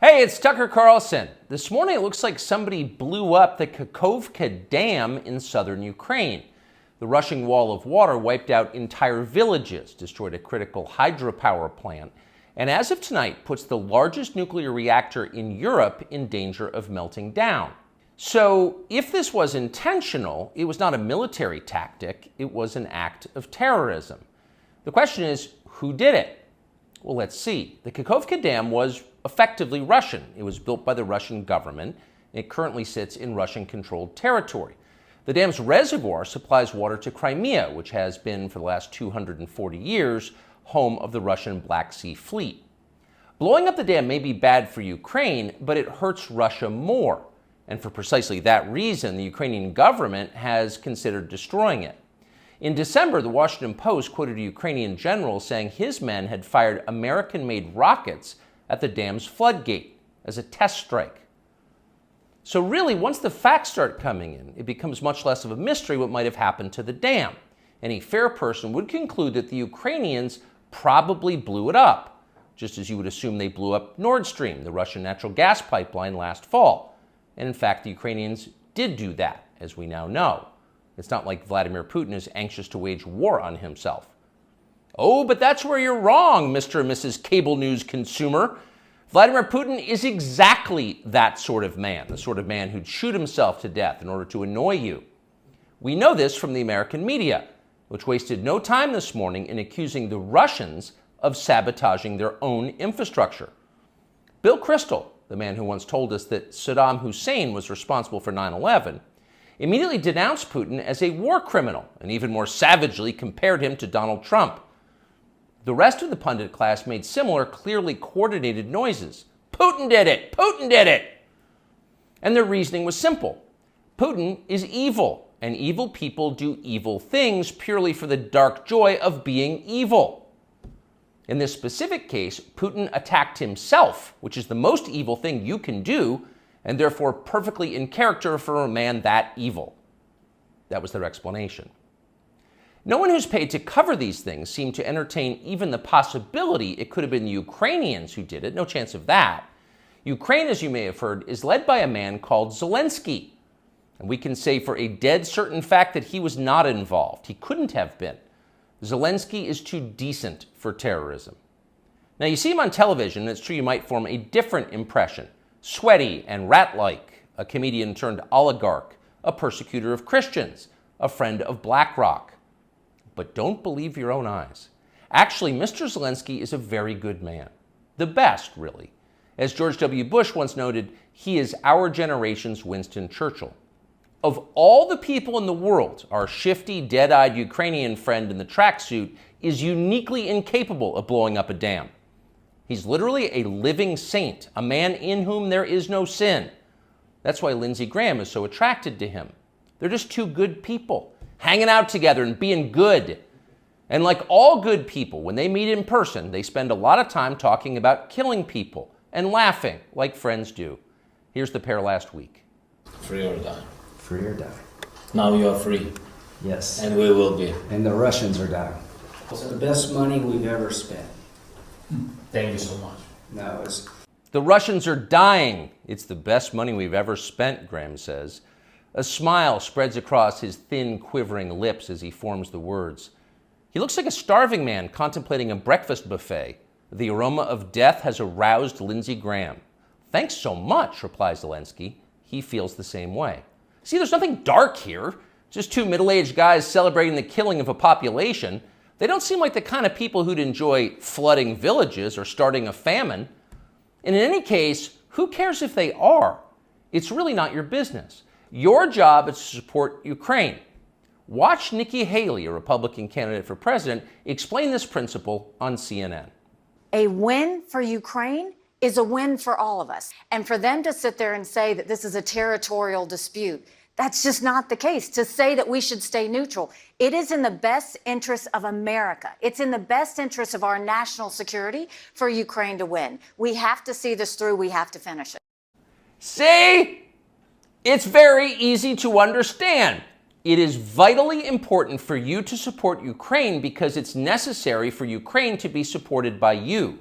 Hey, it's Tucker Carlson. This morning it looks like somebody blew up the Kakhovka Dam in southern Ukraine. The rushing wall of water wiped out entire villages, destroyed a critical hydropower plant, and as of tonight puts the largest nuclear reactor in Europe in danger of melting down. So if this was intentional, it was not a military tactic, it was an act of terrorism. The question is, who did it? Well, let's see. The Kakhovka Dam was effectively Russian. It was built by the Russian government. It currently sits in Russian-controlled territory. The dam's reservoir supplies water to Crimea, which has been, for the last 240 years, home of the Russian Black Sea Fleet. Blowing up the dam may be bad for Ukraine, but it hurts Russia more. And for precisely that reason, the Ukrainian government has considered destroying it. In December, the Washington Post quoted a Ukrainian general saying his men had fired American-made rockets at the dam's floodgate as a test strike. So really, once the facts start coming in, it becomes much less of a mystery what might have happened to the dam. Any fair person would conclude that the Ukrainians probably blew it up, just as you would assume they blew up Nord Stream, the Russian natural gas pipeline, last fall. And in fact, the Ukrainians did do that, as we now know. It's not like Vladimir Putin is anxious to wage war on himself. Oh, but that's where you're wrong, Mr. and Mrs. Cable News consumer. Vladimir Putin is exactly that sort of man, the sort of man who'd shoot himself to death in order to annoy you. We know this from the American media, which wasted no time this morning in accusing the Russians of sabotaging their own infrastructure. Bill Kristol, the man who once told us that Saddam Hussein was responsible for 9/11, immediately denounced Putin as a war criminal and even more savagely compared him to Donald Trump. The rest of the pundit class made similar, clearly coordinated noises. Putin did it! Putin did it! And their reasoning was simple. Putin is evil, and evil people do evil things purely for the dark joy of being evil. In this specific case, Putin attacked himself, which is the most evil thing you can do, and therefore perfectly in character for a man that evil. That was their explanation. No one who's paid to cover these things seemed to entertain even the possibility it could have been the Ukrainians who did it. No chance of that. Ukraine, as you may have heard, is led by a man called Zelensky. And we can say for a dead certain fact that he was not involved. He couldn't have been. Zelensky is too decent for terrorism. Now, you see him on television, and it's true you might form a different impression. Sweaty and rat-like, a comedian turned oligarch, a persecutor of Christians, a friend of BlackRock. But don't believe your own eyes. Actually, Mr. Zelensky is a very good man. The best, really. As George W. Bush once noted, he is our generation's Winston Churchill. Of all the people in the world, our shifty, dead-eyed Ukrainian friend in the tracksuit is uniquely incapable of blowing up a dam. He's literally a living saint, a man in whom there is no sin. That's why Lindsey Graham is so attracted to him. They're just two good people, hanging out together and being good. And like all good people, when they meet in person, they spend a lot of time talking about killing people and laughing like friends do. Here's the pair last week. Free or die. Free or die. Now you are free. Yes. And we will be. And the Russians are dying. It's the best money we've ever spent. Thank you so much. No, it's... The Russians are dying. It's the best money we've ever spent, Graham says. A smile spreads across his thin, quivering lips as he forms the words. He looks like a starving man contemplating a breakfast buffet. The aroma of death has aroused Lindsey Graham. Thanks so much, replies Zelensky. He feels the same way. See, there's nothing dark here. Just two middle-aged guys celebrating the killing of a population. They don't seem like the kind of people who'd enjoy flooding villages or starting a famine. And in any case, who cares if they are? It's really not your business. Your job is to support Ukraine. Watch Nikki Haley, a Republican candidate for president, explain this principle on CNN. A win for Ukraine is a win for all of us. And for them to sit there and say that this is a territorial dispute, that's just not the case. To say that we should stay neutral, it is in the best interest of America. It's in the best interest of our national security for Ukraine to win. We have to see this through. We have to finish it. See? It's very easy to understand. It is vitally important for you to support Ukraine because it's necessary for Ukraine to be supported by you.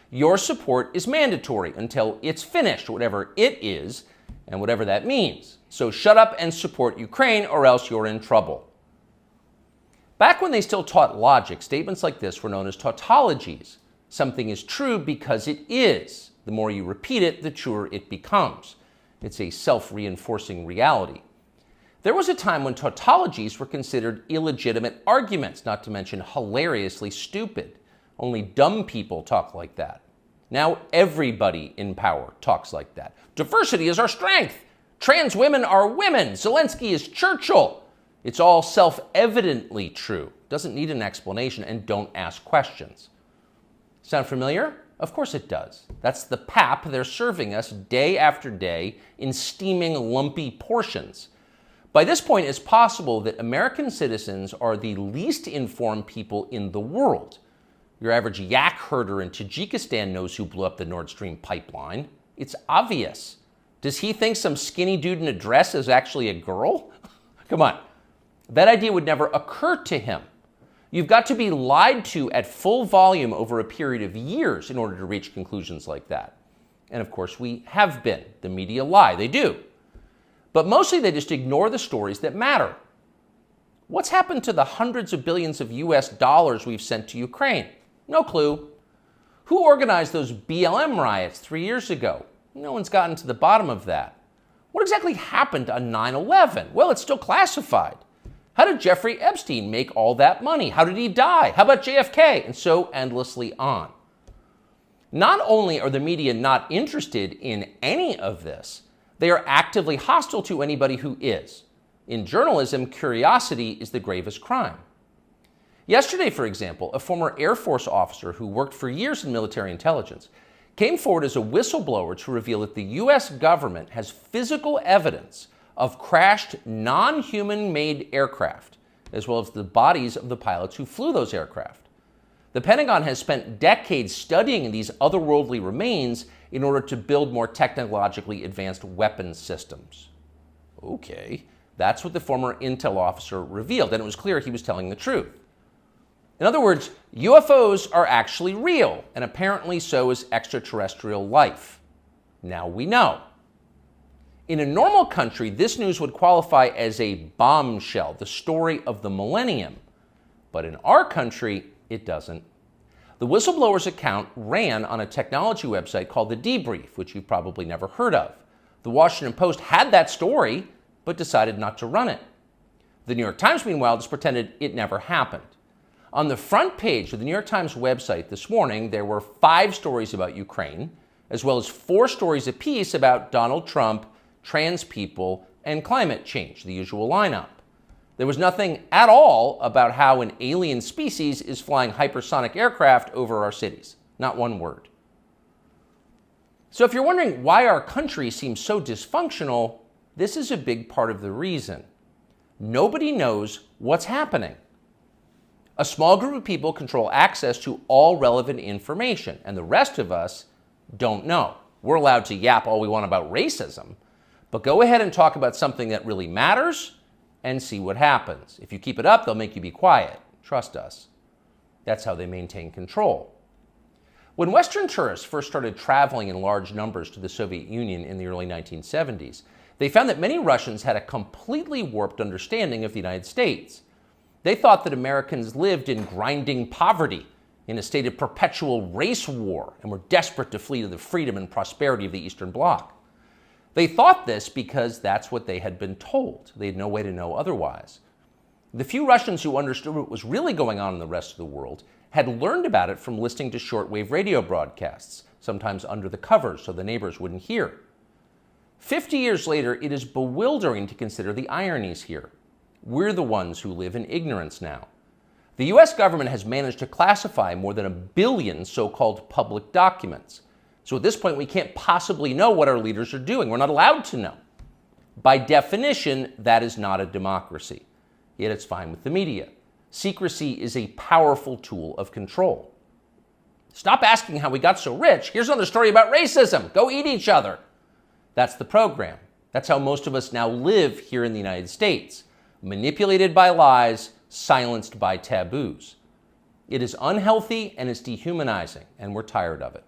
Your support is mandatory until it's finished, whatever it is, and whatever that means. So shut up and support Ukraine, or else you're in trouble. Back when they still taught logic, statements like this were known as tautologies. Something is true because it is. The more you repeat it, the truer it becomes. It's a self-reinforcing reality. There was a time when tautologies were considered illegitimate arguments, not to mention hilariously stupid. Only dumb people talk like that. Now everybody in power talks like that. Diversity is our strength. Trans women are women. Zelensky is Churchill. It's all self-evidently true. Doesn't need an explanation, and don't ask questions. Sound familiar? Of course it does. That's the pap they're serving us day after day in steaming, lumpy portions. By this point, it's possible that American citizens are the least informed people in the world. Your average yak herder in Tajikistan knows who blew up the Nord Stream pipeline. It's obvious. Does he think some skinny dude in a dress is actually a girl? Come on. That idea would never occur to him. You've got to be lied to at full volume over a period of years in order to reach conclusions like that. And of course, we have been. The media lie. They do. But mostly they just ignore the stories that matter. What's happened to the hundreds of billions of US dollars we've sent to Ukraine? No clue. Who organized those BLM riots 3 years ago? No one's gotten to the bottom of that. What exactly happened on 9/11? Well, it's still classified. How did Jeffrey Epstein make all that money? How did he die? How about JFK? And so endlessly on. Not only are the media not interested in any of this, they are actively hostile to anybody who is. In journalism, curiosity is the gravest crime. Yesterday, for example, a former Air Force officer who worked for years in military intelligence came forward as a whistleblower to reveal that the U.S. government has physical evidence of crashed non-human-made aircraft, as well as the bodies of the pilots who flew those aircraft. The Pentagon has spent decades studying these otherworldly remains in order to build more technologically advanced weapons systems. Okay, that's what the former intel officer revealed, and it was clear he was telling the truth. In other words, UFOs are actually real, and apparently so is extraterrestrial life. Now we know. In a normal country, this news would qualify as a bombshell, the story of the millennium. But in our country, it doesn't. The whistleblower's account ran on a technology website called The Debrief, which you've probably never heard of. The Washington Post had that story, but decided not to run it. The New York Times, meanwhile, just pretended it never happened. On the front page of the New York Times website this morning, there were 5 stories about Ukraine, as well as 4 stories apiece about Donald Trump, trans people, and climate change, the usual lineup. There was nothing at all about how an alien species is flying hypersonic aircraft over our cities. Not one word. So if you're wondering why our country seems so dysfunctional, this is a big part of the reason. Nobody knows what's happening. A small group of people control access to all relevant information, and the rest of us don't know. We're allowed to yap all we want about racism, but go ahead and talk about something that really matters and see what happens. If you keep it up, they'll make you be quiet. Trust us. That's how they maintain control. When Western tourists first started traveling in large numbers to the Soviet Union in the early 1970s, they found that many Russians had a completely warped understanding of the United States. They thought that Americans lived in grinding poverty, in a state of perpetual race war, and were desperate to flee to the freedom and prosperity of the Eastern Bloc. They thought this because that's what they had been told. They had no way to know otherwise. The few Russians who understood what was really going on in the rest of the world had learned about it from listening to shortwave radio broadcasts, sometimes under the covers so the neighbors wouldn't hear. 50 years later, it is bewildering to consider the ironies here. We're the ones who live in ignorance now. The US government has managed to classify more than 1 billion so-called public documents. So at this point, we can't possibly know what our leaders are doing. We're not allowed to know. By definition, that is not a democracy. Yet it's fine with the media. Secrecy is a powerful tool of control. Stop asking how we got so rich. Here's another story about racism. Go eat each other. That's the program. That's how most of us now live here in the United States. Manipulated by lies, silenced by taboos. It is unhealthy and it's dehumanizing, and we're tired of it.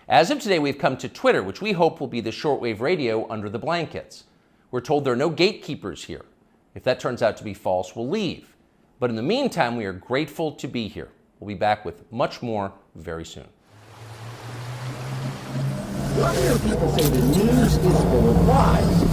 As of today, we've come to Twitter, which we hope will be the shortwave radio under the blankets. We're told there are no gatekeepers here. If that turns out to be false, we'll leave. But in the meantime, we are grateful to be here. We'll be back with much more very soon. Why do people say the news is full of lies?